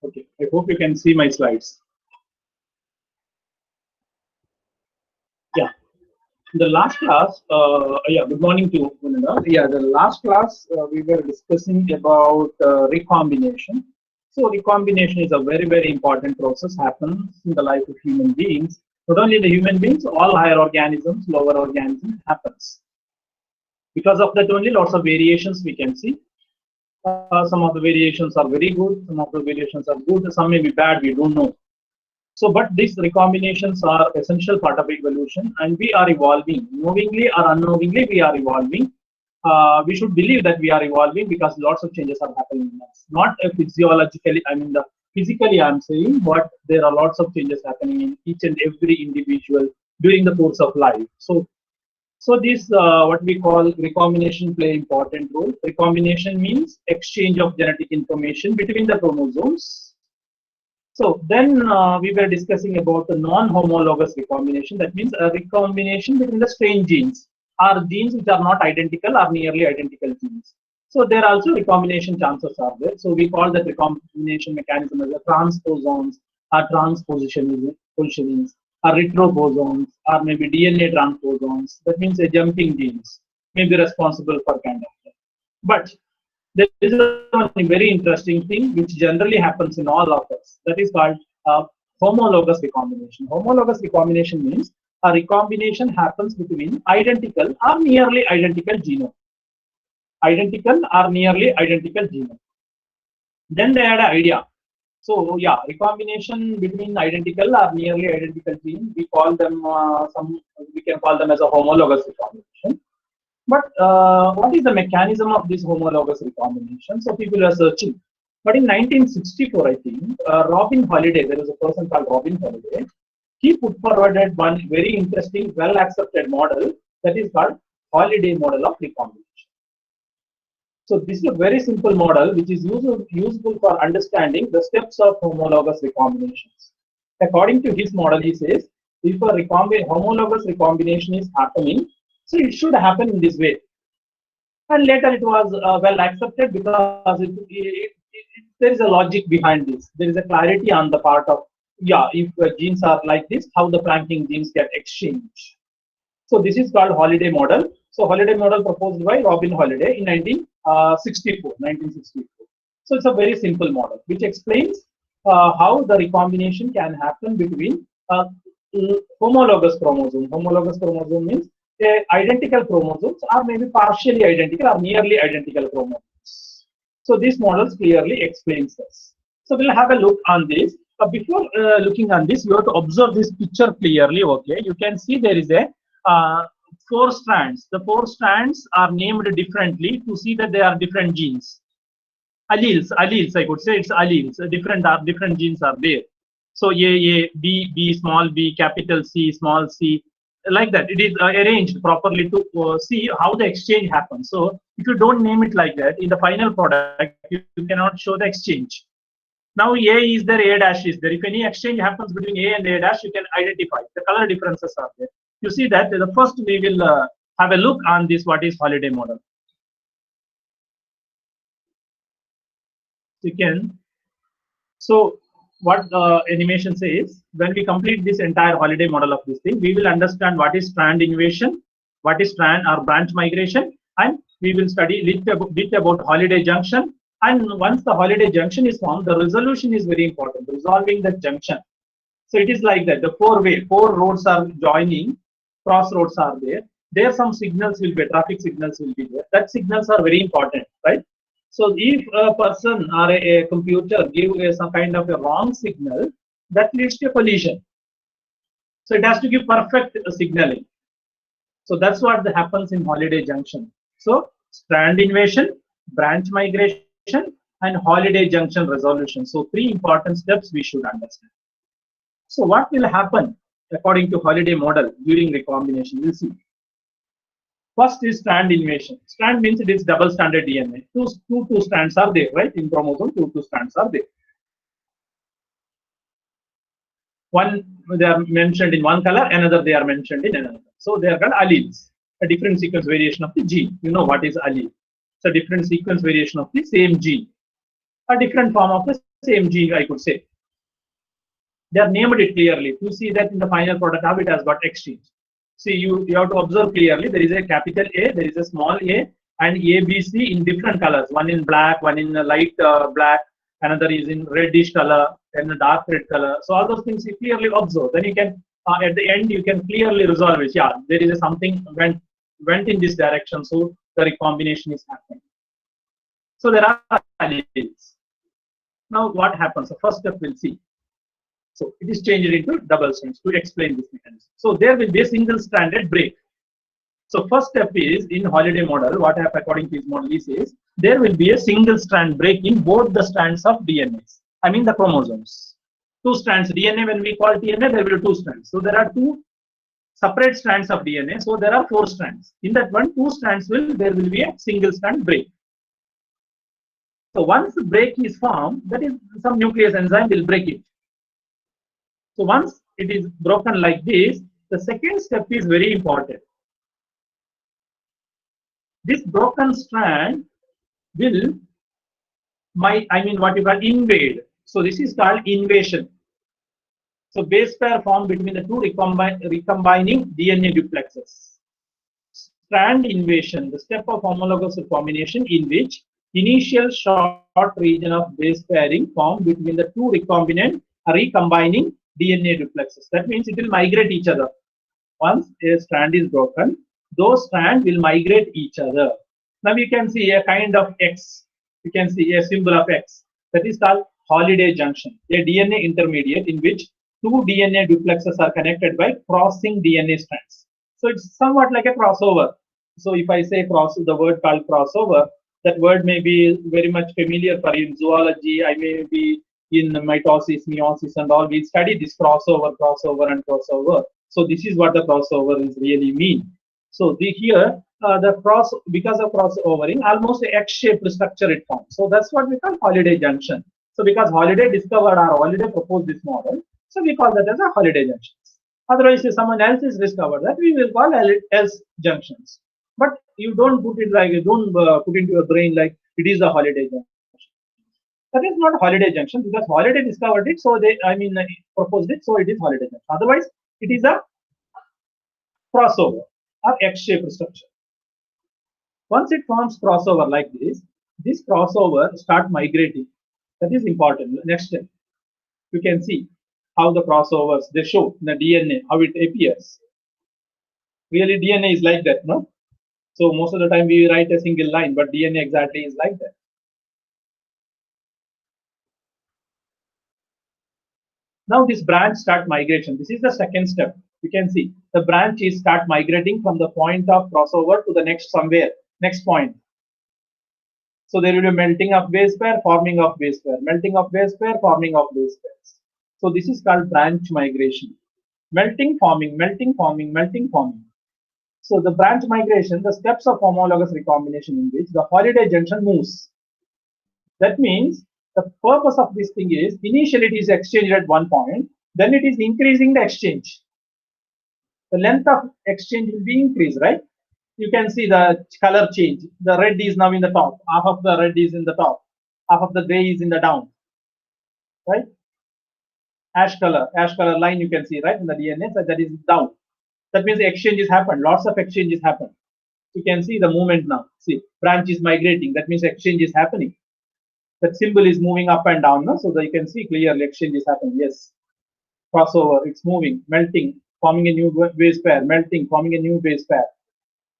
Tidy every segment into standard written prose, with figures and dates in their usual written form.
Okay, I hope you can see my slides. Yeah, the last class, yeah, good morning to Munida. Yeah, the last class we were discussing about recombination. So recombination is a very, very important process happens in the life of human beings. Not only the human beings, all higher organisms, lower organisms happens. Because of that only lots of variations we can see. Some of the variations are very good, some of the variations are good, some may be bad, we don't know. So, but these recombinations are essential part of evolution, and we are evolving. Knowingly or unknowingly, we are evolving. We should believe that we are evolving because lots of changes are happening in us. Not physiologically, I mean, the physically I'm saying, but there are lots of changes happening in each and every individual during the course of life. So this what we call recombination play important role. Recombination means exchange of genetic information between the chromosomes. So then we were discussing about the non-homologous recombination. That means a recombination between the strange genes, or genes which are not identical or nearly identical genes. So there also recombination chances are there. So we call that recombination mechanism as a transposons or transpositionings or retroposons or maybe DNA transposons. That means a jumping genes may be responsible for kind of that. But there is a very interesting thing which generally happens in all of us. That is called homologous recombination. Homologous recombination means a recombination happens between identical or nearly identical genome. Identical or nearly identical genome. Then they had an idea. So yeah, recombination between identical or nearly identical genes, we call them we can call them as a homologous recombination. But what is the mechanism of this homologous recombination? So people are searching. But in 1964, I think, Robin Holliday, there was a person called Robin Holliday, he put forwarded one very interesting, well-accepted model that is called Holliday model of recombination. So this is a very simple model which is useful for understanding the steps of homologous recombinations. According to his model, he says, if a homologous recombination is happening, so it should happen in this way. And later it was well accepted because there is a logic behind this. There is a clarity on the part of, yeah, if genes are like this, how the flanking genes get exchanged. So this is called Holliday model. So Holliday model proposed by Robin Holliday in 1964. So it's a very simple model which explains how the recombination can happen between homologous chromosome. Homologous chromosome means identical chromosomes or maybe partially identical or nearly identical chromosomes. So these models clearly explains this. So we'll have a look on this. Before looking on this, you have to observe this picture clearly. Okay, you can see there is a 4 strands. The 4 strands are named differently to see that they are different genes. Alleles, I could say it's alleles. Different genes are there. So A, B, small b, capital C, small c, like that. It is arranged properly to see how the exchange happens. So if you don't name it like that, in the final product, you cannot show the exchange. Now A is there, A dash is there. If any exchange happens between A and A dash, you can identify. The color differences are there. You see that the first we will have a look on this, what is Holliday model. You can. So what animation says, when we complete this entire Holliday model of this thing, we will understand what is strand invasion, what is strand or branch migration, and we will study a bit about Holliday junction. And once the Holliday junction is formed, the resolution is very important, resolving the junction. So it is like that, the 4 roads are joining, crossroads are there. There some signals will be, traffic signals will be there. That signals are very important, right? So if a person or a computer give some kind of a wrong signal, that leads to a collision. So it has to give perfect signaling. So that's what happens in Holliday junction. So strand invasion, branch migration, and Holliday junction resolution. So 3 important steps we should understand. So what will happen according to Holliday model during recombination? We'll see. First is strand invasion. Strand means it is double stranded DNA. Two strands are there, right? In chromosome, two strands are there. One they are mentioned in one color, another they are mentioned in another. So they are called alleles, a different sequence variation of the gene. You know what is allele. So different sequence variation of the same gene, a different form of the same gene, I could say. They are named it clearly. You see that in the final product how it has got exchanged. See, you have to observe clearly. There is a capital A, there is a small a, and A, B, C in different colors. One in black, one in light black, another is in reddish color, and a dark red color. So all those things you clearly observe. Then you can at the end you can clearly resolve it. Yeah, there is a something went in this direction, so the recombination is happening. So there are alleles. Now what happens? The first step we'll see. So it is changed into double strands to explain this mechanism. So there will be a single stranded break. So first step is in Holliday model, what happens according to his model is there will be a single strand break in both the strands of DNA. I mean the chromosomes. Two strands DNA, when we call DNA, there will be two strands. So there are two separate strands of DNA. So there are four strands. In that one, two strands there will be a single strand break. So once the break is formed, that is some nuclease enzyme will break it. So once it is broken like this, the second step is very important. This broken strand will what you call invade. So this is called invasion. So base pair formed between the two recombining DNA duplexes. Strand invasion, the step of homologous recombination in which initial short region of base pairing formed between the two recombining DNA duplexes. That means it will migrate each other. Once a strand is broken, those strands will migrate each other. Now you can see a kind of X. You can see a symbol of X. That is called Holliday junction, a DNA intermediate in which two DNA duplexes are connected by crossing DNA strands. So it's somewhat like a crossover. So if I say the word called crossover, that word may be very much familiar for you in zoology. I may be in mitosis, meiosis, and all. We study this crossover, and crossover. So this is what the crossover is really mean. So because of crossovering, almost a X-shaped structure it forms. So that's what we call Holliday junction. So because Holliday discovered or Holliday proposed this model, so we call that as a Holliday junction. Otherwise, if someone else is discovered that, we will call else junctions. But you don't put it like, you don't put into your brain like it is a Holliday junction. That is not Holliday junction because Holliday discovered it, so they proposed it, so it is Holliday junction. Otherwise, it is a crossover or X-shaped structure. Once it forms crossover like this crossover start migrating. That is important. Next step, you can see how the crossovers they show in the DNA how it appears. Really, DNA is like that, no? So most of the time we write a single line, but DNA exactly is like that. Now this branch start migration. This is the second step. You can see the branch is start migrating from the point of crossover to the next point. So there will be melting of base pair, forming of base pair, melting of base pair, forming of base pairs. So this is called branch migration. Melting, forming, melting, forming, melting, forming. So the branch migration, the steps of homologous recombination in which the Holliday junction moves. That means the purpose of this thing is initially it is exchanged at one point, then it is increasing the exchange. The length of exchange will be increased, right? You can see the color change. The red is now in the top, half of the red is in the top, half of the gray is in the down, right? Ash color line you can see, right, in the DNA, so that is down. That means exchanges happen, lots of exchanges happen. You can see the movement now. See, branch is migrating, that means exchange is happening. That symbol is moving up and down, no? So that you can see clearly exchange is happening. Yes, crossover, it's moving, melting, forming a new base pair, melting, forming a new base pair.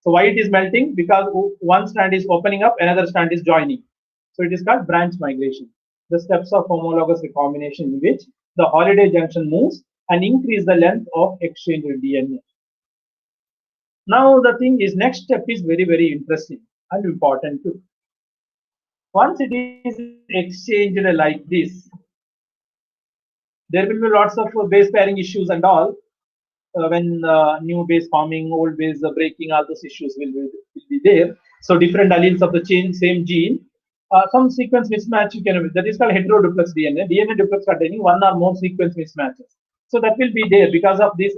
So why it is melting? Because one strand is opening up, another strand is joining. So it is called branch migration. The steps of homologous recombination in which the Holliday junction moves and increase the length of exchange in DNA. Now the thing is, next step is very, very interesting and important too. Once it is exchanged like this, there will be lots of base pairing issues and all. When new base forming, old base breaking, all those issues will be there. So different alleles of the same gene, some sequence mismatch you can, that is called heteroduplex DNA. DNA duplex containing one or more sequence mismatches. So that will be there because of this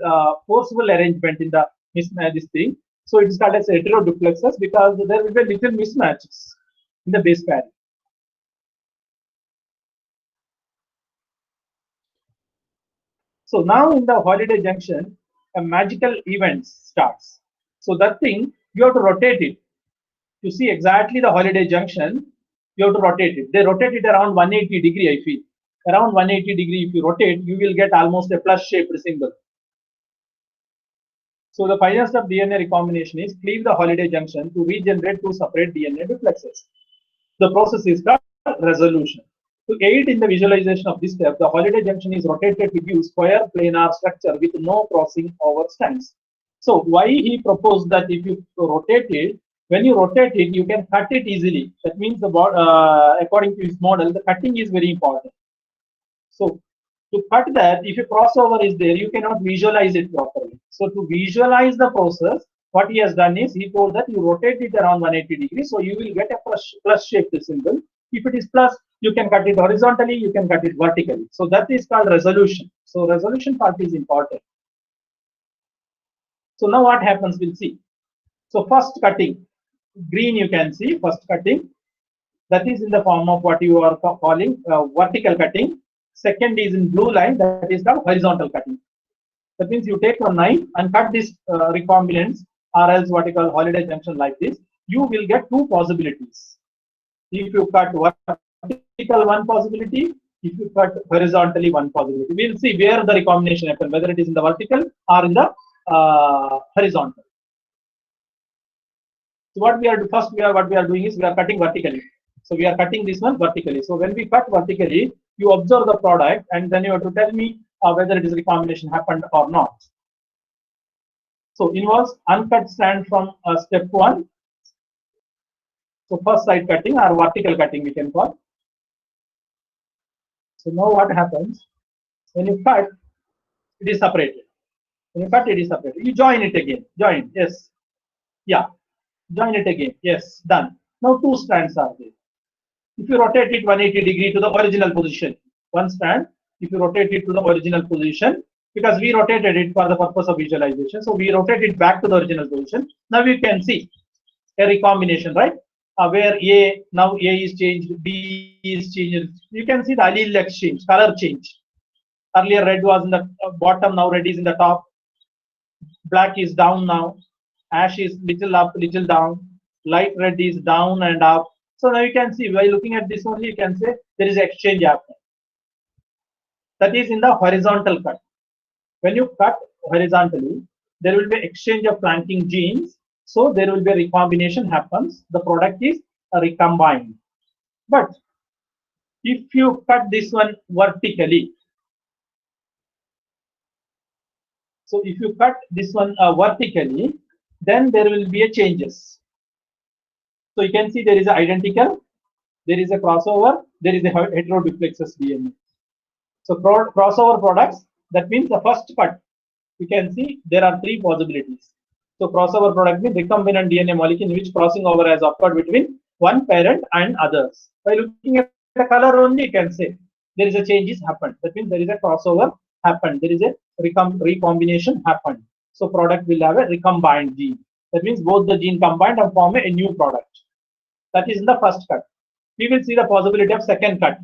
forcible arrangement in the mismatch this thing. So it is called as heteroduplexes because there will be little mismatches. in the base pairing. So now in the holiday junction, a magical event starts. So that thing, you have to rotate it. To see exactly the holiday junction, you have to rotate it. They rotate it around 180 degree, I feel. Around 180 degree, if you rotate, you will get almost a plus shaped symbol. So the final step DNA recombination is cleave the holiday junction to regenerate two separate DNA duplexes. The process is called resolution. To aid in the visualization of this step, the holiday junction is rotated to give square planar structure with no crossing over strands. So why he proposed that if you rotate it, when you rotate it, you can cut it easily. That means according to his model, the cutting is very important. So to cut that, if a crossover is there, you cannot visualize it properly. So to visualize the process, what he has done is he told that you rotate it around 180 degrees, so you will get a plus shaped symbol. If it is plus, you can cut it horizontally, you can cut it vertically. So that is called resolution. So resolution part is important. So now what happens, we'll see. So first cutting, green you can see, first cutting, that is in the form of what you are calling vertical cutting. Second is in blue line, that is called horizontal cutting. That means you take a knife and cut this recombinants or else what you call holiday junction like this. You will get two possibilities. If you cut vertical, one possibility. If you cut horizontally, one possibility. We'll see where the recombination happens, whether it is in the vertical or in the horizontal. So what we are doing is we are cutting vertically. So we are cutting this one vertically. So when we cut vertically, you observe the product and then you have to tell me whether it is recombination happened or not. So involves uncut strand from step 1. So first side cutting or vertical cutting we can call. So now what happens, when you cut, it is separated. When you cut, it is separated. You join it again. Join, yes. Yeah. Join it again. Yes, done. Now two strands are there. If you rotate it 180 degree to the original position, one strand, if you rotate it to the original position, because we rotated it for the purpose of visualization, so we rotate it back to the original position. Now you can see a recombination, right? Where A, now A is changed, B is changed. You can see the allele exchange, color change. Earlier red was in the bottom, now red is in the top. Black is down now. Ash is little up, little down. Light red is down and up. So now you can see by looking at this only, you can say there is exchange happening. That is in the horizontal cut. When you cut horizontally, there will be exchange of flanking genes. So there will be a recombination happens. The product is recombined. But if you cut this one vertically, so if you cut this one vertically, then there will be a changes. So you can see there is an identical, there is a crossover, there is a heteroduplexes DNA. So crossover products, that means the first cut, you can see there are three possibilities. So crossover product means recombinant DNA molecule in which crossing over has occurred between one parent and others. By looking at the color only, you can say there is a changes happened. That means there is a crossover happened. There is a recombination happened. So product will have a recombined gene. That means both the gene combined and form a new product. That is in the first cut. We will see the possibility of second cut.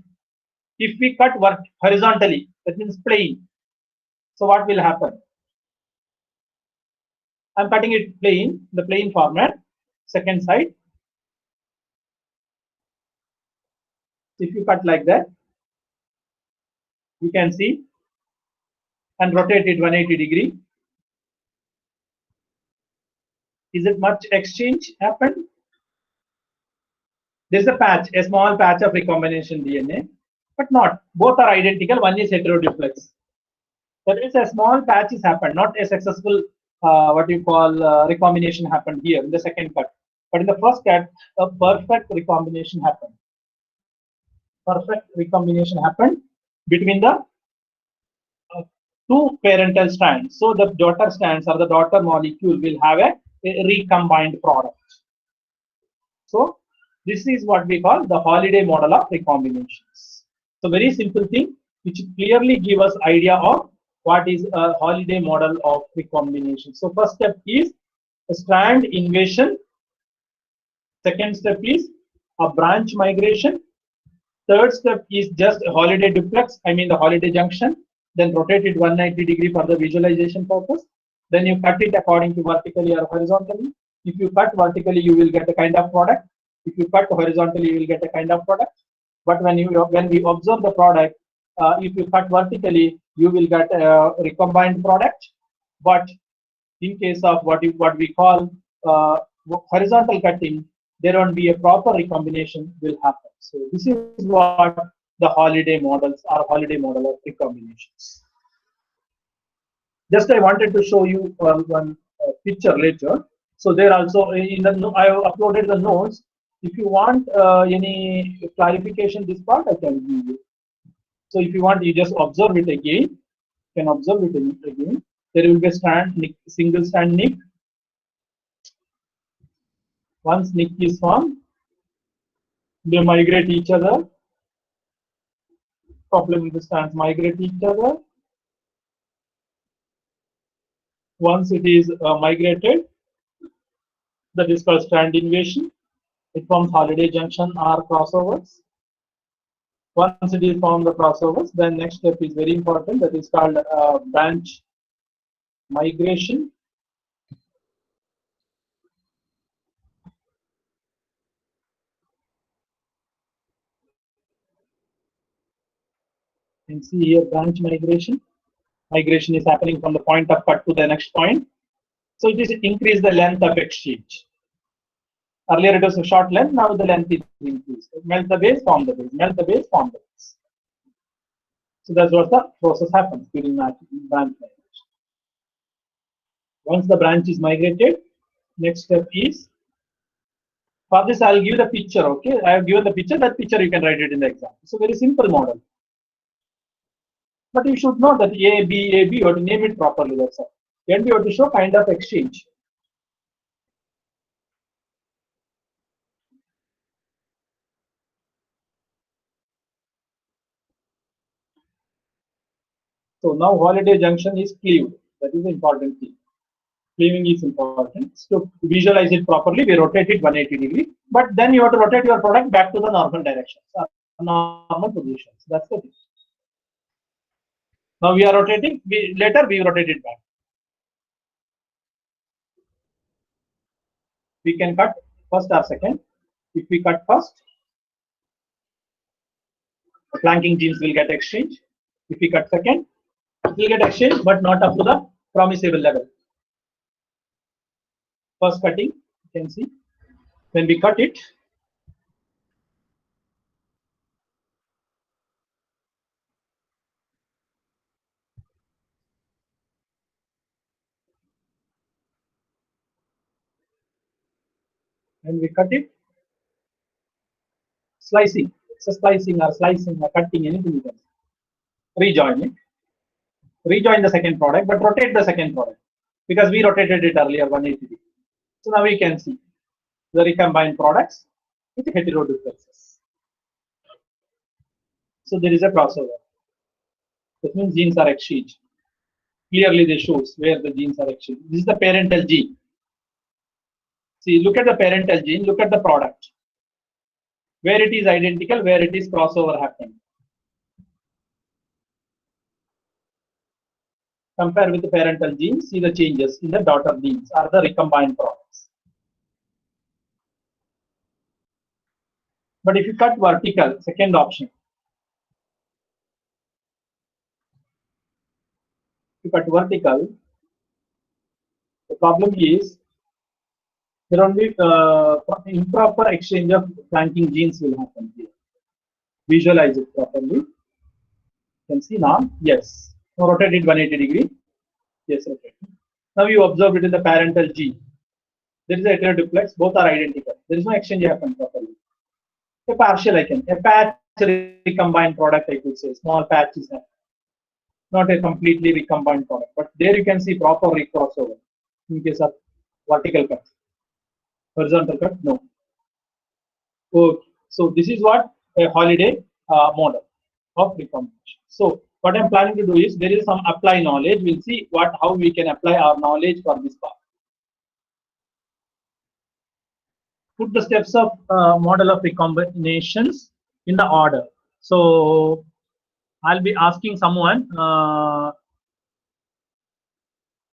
If we cut horizontally, that means plain. So what will happen? I'm cutting it plain, the plain format, second side. If you cut like that, you can see and rotate it 180 degree. Is it much exchange happened? There's a patch, a small patch of recombination DNA, but not. Both are identical. One is heteroduplex. There is a small patch is happened, not a successful what you call recombination happened here in the second cut. But in the first cut, a perfect recombination happened. Perfect recombination happened between the two parental strands. So the daughter strands or the daughter molecule will have a recombined product. So this is what we call the holiday model of recombinations. So very simple thing which clearly give us idea of what is a holiday model of recombination. So first step is a strand invasion. Second step is A branch migration. Third step is just a holiday duplex, I mean the holiday junction, then rotate it 190 degree for the visualization purpose. Then you cut it according to vertically or horizontally. If you cut vertically, you will get a kind of product. If you cut horizontally, you will get a kind of product. But when we observe the product, if you cut vertically, you will get a recombined product. But in case of what we call horizontal cutting, there won't be a proper recombination will happen. So this is what the holiday models are, holiday model of recombinations. Just I wanted to show you one picture later. So there also in the I have uploaded the notes. If you want any clarification this part, I can give you. So if you want, you just observe it again. You can observe it again. There will be a single strand nick. Once nick is formed, they migrate each other. Complementary strands migrate each other. Once it is migrated, that is called strand invasion. It forms holiday junction or crossovers. Once it is formed the crossovers, then next step is very important. That is called branch migration. You can see here branch migration. Migration is happening from the point of cut to the next point. So it is increase the length of exchange. Earlier it was a short length, now the length is increased. Melt the base, form the base. Melt the base, form the base. So that's what the process happens during branch migration. Once the branch is migrated, next step is, for this I'll give the picture, okay? I have given the picture, that picture you can write it in the exam. It's a very simple model. But you should know that A, B, you have to name it properly, that's all. Then you have to show kind of exchange. So now holiday junction is cleaved. That is the important thing. Cleaving is important. So to visualize it properly, we rotate it 180 degree. But then you have to rotate your product back to the normal direction, normal positions. That's the thing. Now we are rotating. Later we rotate it back. We can cut first or second. If we cut first, the flanking genes will get exchanged. If we cut second, it will get exchanged, but not up to the promisable level. First cutting, you can see when we cut it, slicing. So slicing or cutting, anything you can rejoin it. Rejoin the second product, but rotate the second product because we rotated it earlier 180 degree. So now we can see the recombined products with heteroduplexes. So there is a crossover. That means genes are exchanged. Clearly, they shows where the genes are exchanged. This is the parental gene. See, look at the parental gene. Look at the product. Where it is identical, where it is crossover happening. Compare with the parental genes, see the changes in the daughter genes or the recombined products. But if you cut vertical, second option. If you cut vertical, the problem is there only improper exchange of flanking genes will happen here. Visualize it properly. You can see now, yes. Now rotate it 180 degree. Yes, rotate. Now you observe it in the parental gene. There is a heteroduplex, both are identical. There is no exchange happen properly. A partial a patch recombined product, I could say. Small patch is not a completely recombined product. But there you can see proper crossover in case of vertical cut. Horizontal cut, no. Okay. So this is what a holiday model of recombination. So what I'm planning to do is there is some apply knowledge. We'll see how we can apply our knowledge for this part. put the steps of model of recombinations in the order. So I'll be asking someone